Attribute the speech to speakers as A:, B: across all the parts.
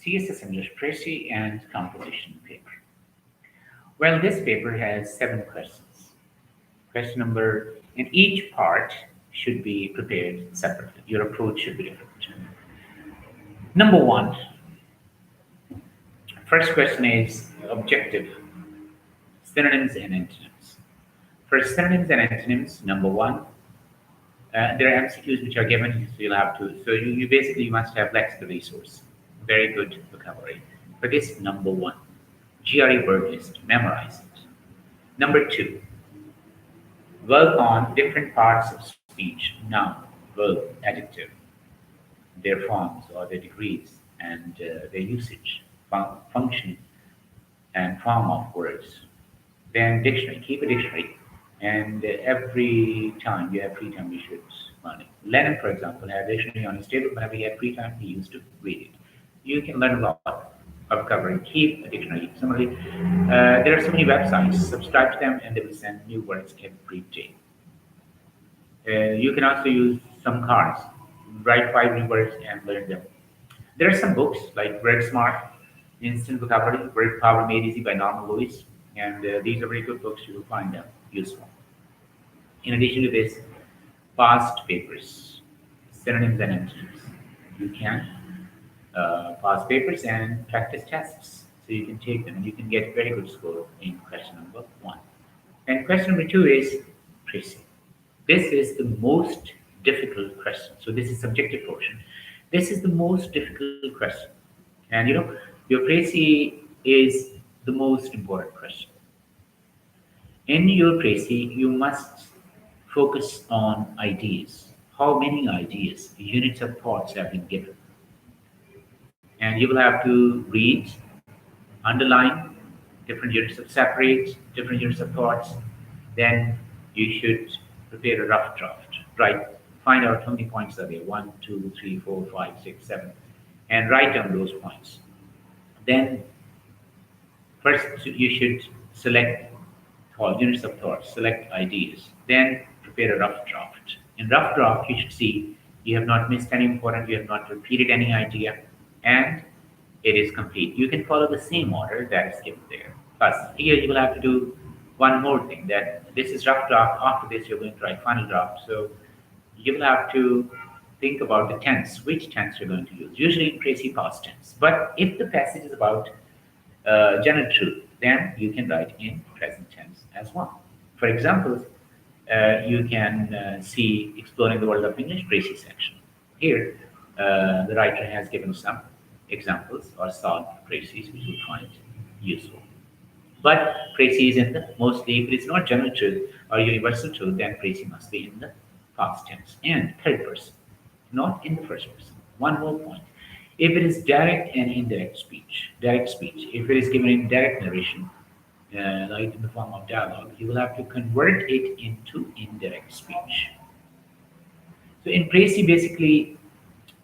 A: CSS English Precis and composition paper. Well, this paper has 7 questions. Question number, and each part should be prepared separately. Your approach should be different. Number one, first question is objective synonyms and antonyms. For synonyms and antonyms, number one, there are MCQs which are given, so you'll have to. So you basically must have lexical resource, very good vocabulary. For this, number one, GRE word list, memorize it. Number two, work on different parts of speech, noun, verb, adjective, their forms or their degrees, and their usage, function, and form of words. Then dictionary, keep a dictionary, and every time you have free time, you should learn it. Lenin, for example, had a dictionary on his table. Whenever he had free time, he used to read it. You can learn a lot of covering. Keep a dictionary. Similarly, there are so many websites. Subscribe to them, and they will send new words every day. You can also use some cards. Write 5 new words and learn them. There are some books like Word Smart, Instant Vocabulary, Word Power Made Easy by Norman Lewis, and these are very good books. You will find them useful. In addition to this, past papers, synonyms and antonyms. You can pass papers and practice tests. So you can take them and you can get very good score in question number 1. And question number 2 is Precis. This is the most difficult question. So this is subjective portion. This is the most difficult question. And your Precis is the most important question. In your Precis, you must focus on ideas. How many ideas, units of thoughts have been given? And you will have to read, underline different units of separate, different units of thoughts. Then you should prepare a rough draft. Right? Find out how many points are there. 1, 2, 3, 4, 5, 6, 7. And write down those points. Then first you should select all units of thought, select ideas. Then prepare a rough draft. In rough draft, you should see you have not missed any important, you have not repeated any idea, and it is complete. You can follow the same order that is given there. Plus, here you will have to do one more thing, that this is rough draft. After this, you're going to write final draft. So you will have to think about the tense, which tense you're going to use. Usually in Precis, past tense. But if the passage is about general truth, then you can write in present tense as well. For example, you can see Exploring the World of English, Precis section. Here, the writer has given some examples or solved Precis, which you find useful. But Precis is in the, mostly, if it is not general truth or universal truth, then Precis must be in the past tense and third person, not in the first person. One more point. If it is direct and indirect speech, if it is given in direct narration, like in the form of dialogue, you will have to convert it into indirect speech. So in Precis, basically,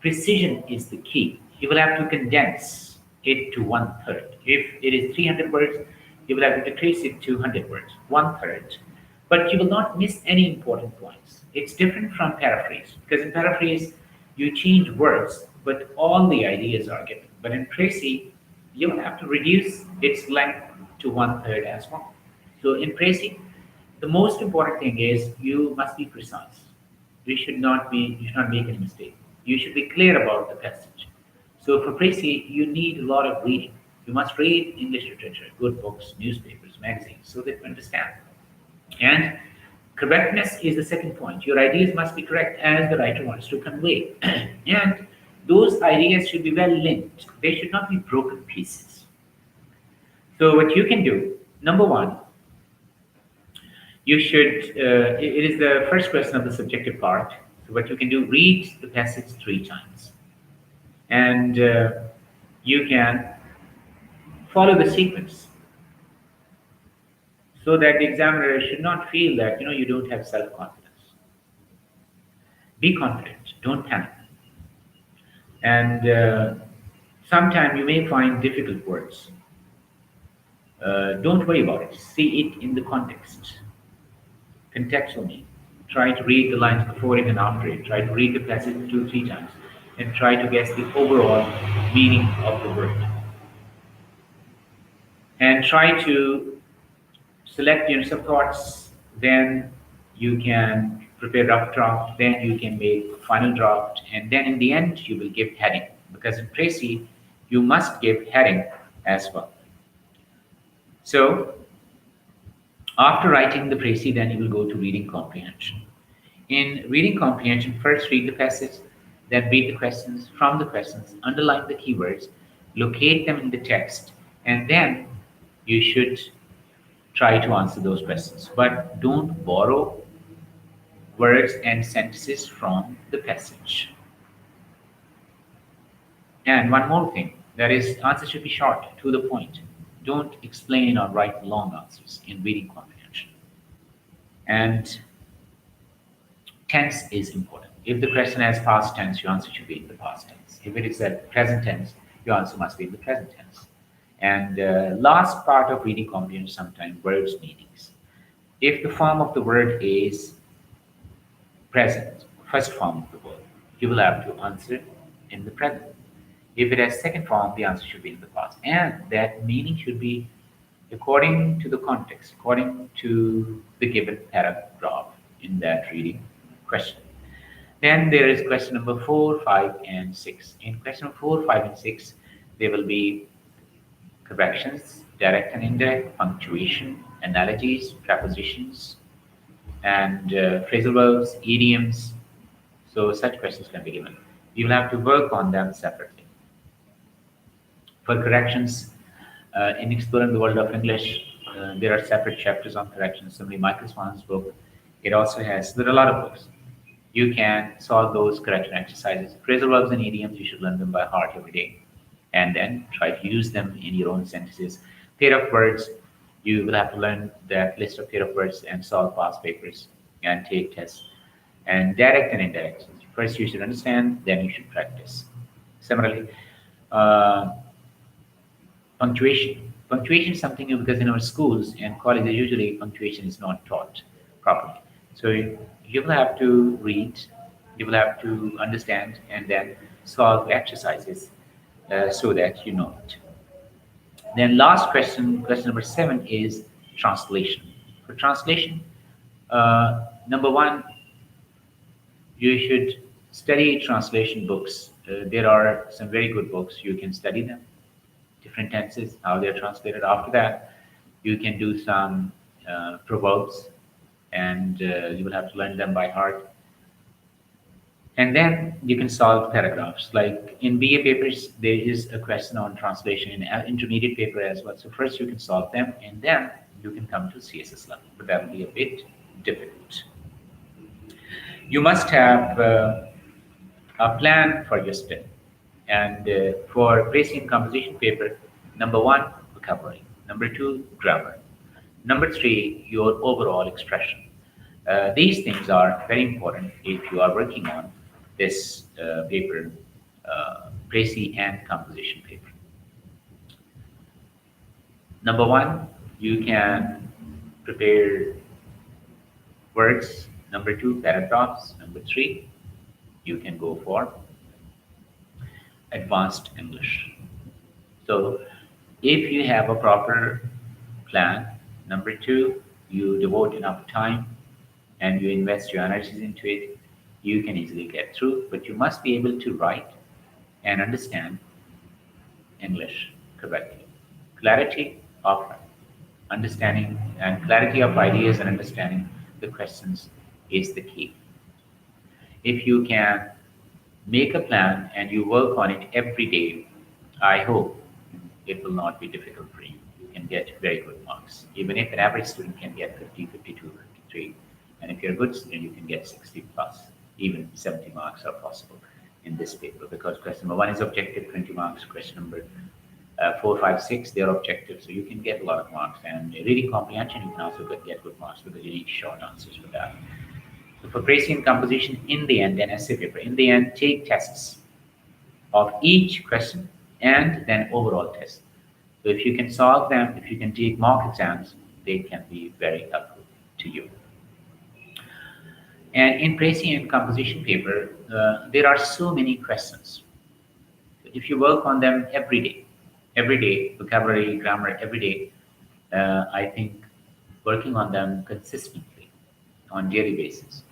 A: precision is the key. You will have to condense it to 1/3. If it is 300 words, you will have to decrease it to 100 words, 1/3. But you will not miss any important points. It's different from paraphrase, because in paraphrase, you change words, but all the ideas are given. But in Precis, you will have to reduce its length to 1/3 as well. So in Precis, the most important thing is you must be precise. You should not make any mistake. You should be clear about the passage. So for Precis, you need a lot of reading. You must read English literature, good books, newspapers, magazines, so that you understand. And correctness is the second point. Your ideas must be correct as the writer wants to convey. And those ideas should be well linked. They should not be broken pieces. So what you can do, number one, you should, it is the first question of the subjective part. So what you can do, read the passage 3 times. And you can follow the sequence, so that the examiner should not feel that you don't have self-confidence. Be confident, don't panic. And sometimes you may find difficult words. Don't worry about it. See it in the context, contextually. Try to read the lines before it and after it. Try to read the passage 2, 3 times. and try to guess the overall meaning of the word. And try to select units of thoughts, then you can prepare rough draft, then you can make final draft, and then in the end you will give heading. Because in Precis, you must give heading as well. So after writing the Precis, then you will go to reading comprehension. In reading comprehension, first read the passage, then read the questions. From the questions, underline the keywords, locate them in the text, and then you should try to answer those questions. But don't borrow words and sentences from the passage. And one more thing, that is, answers should be short, to the point. Don't explain or write long answers in reading comprehension. And tense is important. If the question has past tense, your answer should be in the past tense. If it is at present tense, your answer must be in the present tense. And last part of reading comprehension, sometimes words meanings. If the form of the word is present, first form of the word, you will have to answer in the present. If it has second form, the answer should be in the past. And that meaning should be according to the context, according to the given paragraph in that reading question. Then there is question number 4, 5, and 6. In question number 4, 5, and 6, there will be corrections, direct and indirect, punctuation, analogies, prepositions, and phrasal verbs, idioms. So such questions can be given. You will have to work on them separately. For corrections, in Exploring the World of English, there are separate chapters on corrections. Similarly, Michael Swan's book, it also has, there are a lot of books. You can solve those correction exercises. Phrasal verbs and idioms, you should learn them by heart every day. And then try to use them in your own sentences. Pair of words, you will have to learn that list of pair of words and solve past papers and take tests. And direct and indirect. First you should understand, then you should practice. Similarly, punctuation. Punctuation is something new because in our schools and colleges, usually punctuation is not taught properly. So you will have to read, you will have to understand, and then solve exercises so that you know it. Then last question, question number 7 is translation. For translation, number 1, you should study translation books. There are some very good books. You can study them, different tenses, how they're translated. After that, you can do some proverbs, and you will have to learn them by heart. And then you can solve paragraphs. Like in BA papers, there is a question on translation in an intermediate paper as well. So first you can solve them, and then you can come to CSS level, but that will be a bit difficult. You must have a plan for your study. And for Precis and composition paper, number 1, vocabulary. Number 2, grammar. Number 3, your overall expression. These things are very important if you are working on this paper, Precis and composition paper. Number 1, you can prepare words. Number 2, paragraphs. Number 3, you can go for advanced English. So if you have a proper plan, number 2, you devote enough time and you invest your energies into it, you can easily get through. But you must be able to write and understand English correctly. Clarity of understanding and clarity of ideas and understanding the questions is the key. If you can make a plan and you work on it every day, I hope it will not be difficult for you. You can get very good marks. Even if an average student can get 50, 52, 53, and if you're a good student, you can get 60 plus. Even 70 marks are possible in this paper because question number 1 is objective, 20 marks. Question number 4, 5, 6, they're objective, so you can get a lot of marks. And reading comprehension, you can also get good marks because you need short answers for that. So for Precis and composition, in the end, an essay paper, in the end, take tests of each question and then overall test. So if you can solve them, if you can take mock exams, they can be very helpful to you. And in Precis and composition paper, there are so many questions. If you work on them every day, vocabulary, grammar, every day, I think working on them consistently on daily basis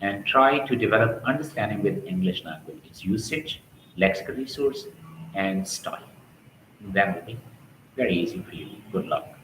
A: and try to develop understanding with English language, its usage, lexical resource, and style. That will be very easy for you. Good luck.